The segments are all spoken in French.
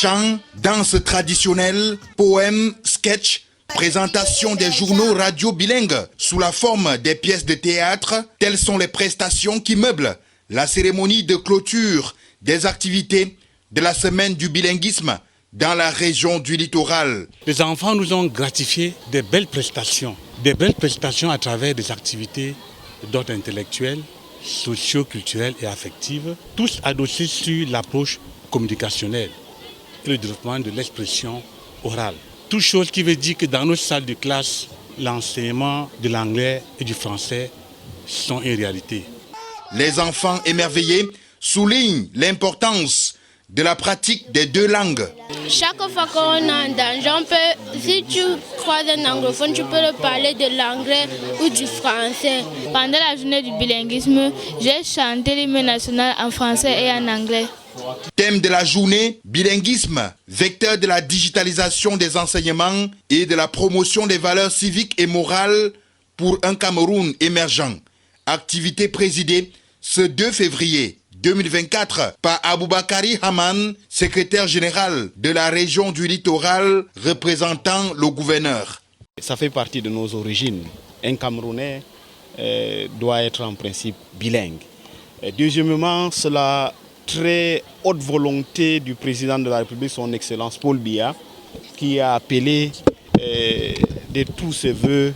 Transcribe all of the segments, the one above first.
Chants, danses traditionnelles, poèmes, sketchs, présentation des journaux radio bilingues sous la forme des pièces de théâtre, telles sont les prestations qui meublent la cérémonie de clôture des activités de la semaine du bilinguisme dans la région du littoral. Les enfants nous ont gratifié des belles prestations à travers des activités d'ordre intellectuel, socio-culturelle et affective, tous adossés sur l'approche communicationnelle et le développement de l'expression orale. Toute chose qui veut dire que dans nos salles de classe, l'enseignement de l'anglais et du français sont une réalité. Les enfants émerveillés soulignent l'importance de la pratique des deux langues. Chaque fois qu'on est en danger, si tu croises un anglophone, tu peux leur parler de l'anglais ou du français. Pendant la journée du bilinguisme, j'ai chanté l'hymne national en français et en anglais. Thème de la journée, bilinguisme, vecteur de la digitalisation des enseignements et de la promotion des valeurs civiques et morales pour un Cameroun émergent. Activité présidée ce 2 février 2024 par Aboubakari Haman, secrétaire général de la région du littoral représentant le gouverneur. Ça fait partie de nos origines. Un Camerounais doit être en principe bilingue. Et deuxièmement, c'est la très haute volonté du président de la République, son Excellence Paul Biya, qui a appelé de tous ses voeux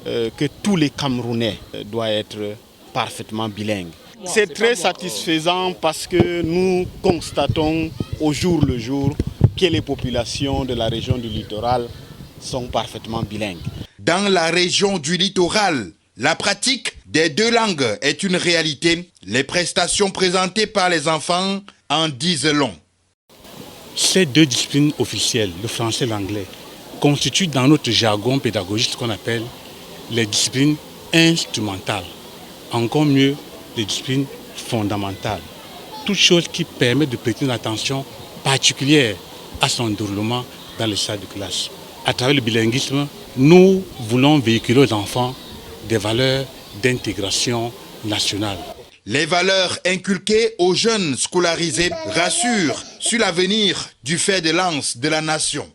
que tous les Camerounais doivent être parfaitement bilingues. C'est très satisfaisant parce que nous constatons au jour le jour que les populations de la région du littoral sont parfaitement bilingues. Dans la région du littoral, la pratique des deux langues est une réalité. Les prestations présentées par les enfants en disent long. Ces deux disciplines officielles, le français et l'anglais, constituent dans notre jargon pédagogique ce qu'on appelle les disciplines instrumentales. Encore mieux, les disciplines fondamentales. Toute chose qui permet de prêter une attention particulière à son déroulement dans les salles de classe. À travers le bilinguisme, nous voulons véhiculer aux enfants des valeurs d'intégration nationale. Les valeurs inculquées aux jeunes scolarisés rassurent sur l'avenir du fer de lance de la nation.